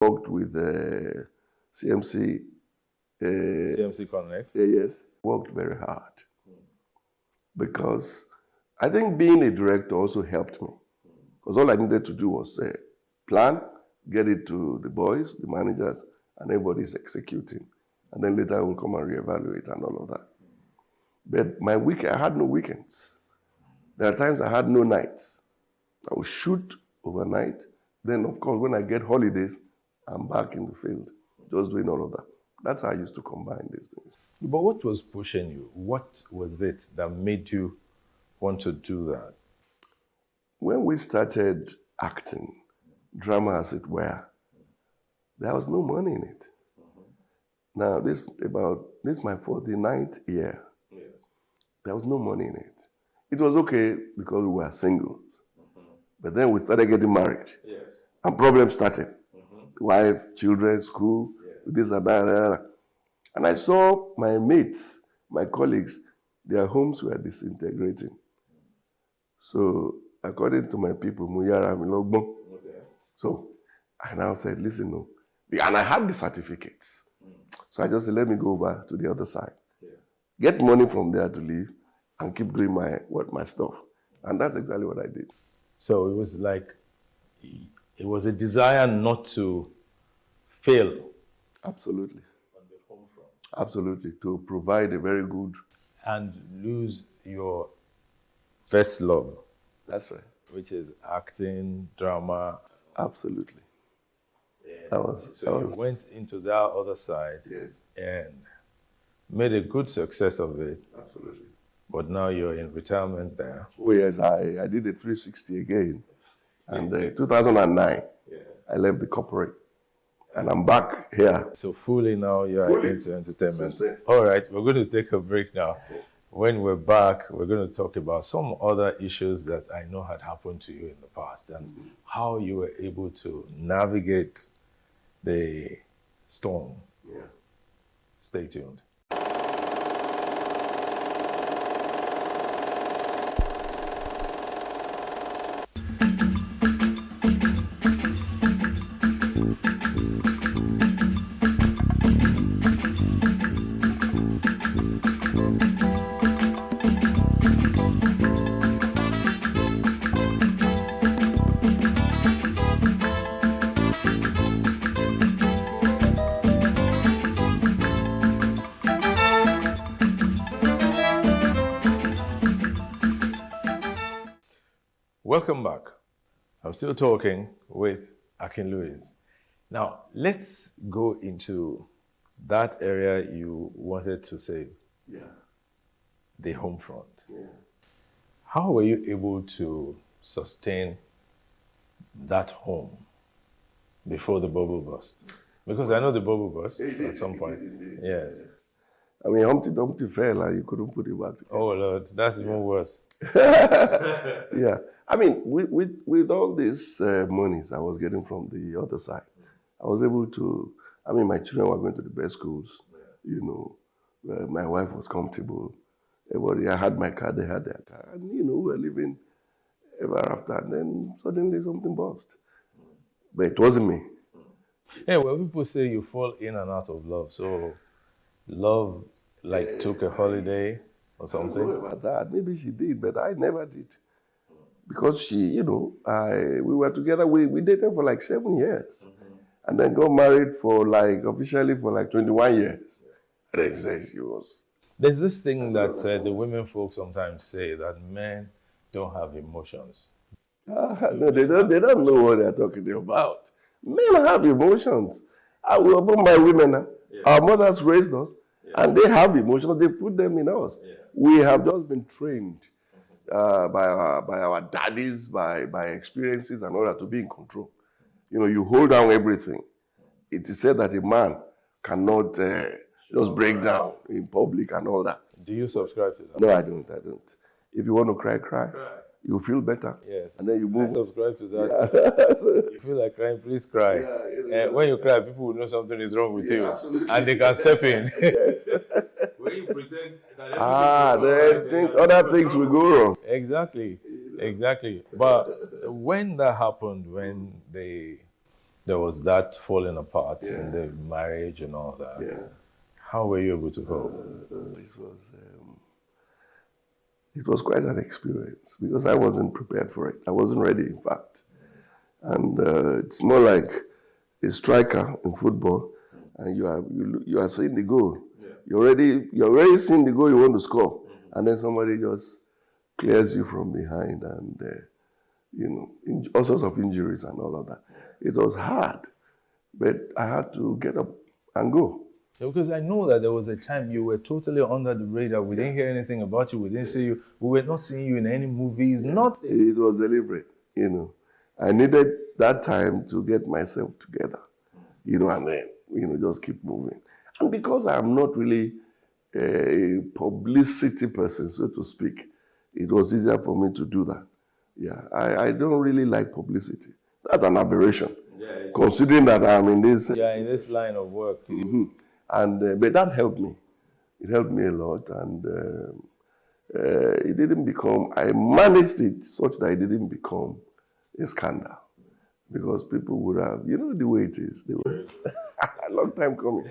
Worked with CMC. CMC Connect. Yes, worked very hard because I think being a director also helped me because all I needed to do was plan, get it to the boys, the managers, and everybody's executing. And then later we'll come and reevaluate and all of that. But I had no weekends. There are times I had no nights. I would shoot overnight. Then, of course, when I get holidays, I'm back in the field, just doing all of that. That's how I used to combine these things. But what was pushing you? What was it that made you want to do that? When we started acting, drama as it were, there was no money in it. Now, this is my 49th year. There was no money in it. It was okay because we were single. But then we started getting married. Yes. And problems started. Wife, children, school, this and that. And I saw my mates, my colleagues, their homes were disintegrating. So according to my people, Muyara Milogbon. So I now said, listen, no. And I had the certificates. So I just said, let me go over to the other side. Get money from there to live and keep doing my stuff. And that's exactly what I did. So it was like, it was a desire not to fail. Absolutely. On the home front. Absolutely. To provide a very good. And lose your first love. That's right. Which is acting, drama. Absolutely. You went into that other side. Yes. And made a good success of it. Absolutely. But now you're in retirement there. Oh yes, I did a 360 again. And 2009, I left the corporate. And I'm back here. So fully now you are into entertainment. All right, we're going to take a break now. When we're back, we're going to talk about some other issues that I know had happened to you in the past and how you were able to navigate the storm. Yeah. Stay tuned. Welcome back. I'm still talking with Akin Lewis. Now, let's go into that area you wanted to save, the home front. Yeah. How were you able to sustain that home before the bubble burst? Because I know the bubble burst at some point. Yes. I mean, Humpty Dumpty fell and you couldn't put it back together. Oh, Lord, that's even worse. Yeah. I mean, with all these monies I was getting from the other side, I was able to, I mean, my children were going to the best schools, you know, my wife was comfortable, everybody, I had my car, they had their car, and, you know, we were living ever after, and then suddenly something burst. But it wasn't me. Yeah, well, people say you fall in and out of love, so love like took a holiday or something? I don't know about that. Maybe she did, but I never did. Because she, you know, we were together, we dated for like 7 years. And then got married for like, officially for like 21 years. And then she was. There's this thing that the women folk sometimes say, that men don't have emotions. No, they don't know what they're talking about. Men have emotions. I will open my women. Our mothers raised us, and they have emotions. They put them in us. We have just been trained by our daddies, by experiences and all that to be in control. You know, you hold down everything. It is said that a man cannot just break down in public and all that. Do you subscribe to that? No, I don't. If you want to cry. You feel better. Yes. And then you move. I subscribe to that. You feel like crying, please cry. When you cry, people will know something is wrong with you. Absolutely. And they can step in. When you pretend that they think other things will go wrong. Exactly. But when that happened, when there was that falling apart in the marriage and all that. Yeah. How were you able to cope? It was quite an experience because I wasn't prepared for it. I wasn't ready, in fact. And it's more like a striker in football, and you are seeing the goal. Yeah. You're already seeing the goal you want to score, and then somebody just clears you from behind, and all sorts of injuries and all of that. It was hard, but I had to get up and go. Because I know that there was a time you were totally under the radar. We didn't hear anything about you. We didn't see you. We were not seeing you in any movies. Nothing. It was deliberate. I needed that time to get myself together. And then just keep moving. And because I'm not really a publicity person, so to speak, it was easier for me to do that. Yeah, I don't really like publicity. That's an aberration, considering that I'm in this. Yeah, in this line of work. Mm-hmm. And but that helped me. It helped me a lot, and it didn't become. I managed it such that it didn't become a scandal, because people would have, the way it is. They were a long time coming.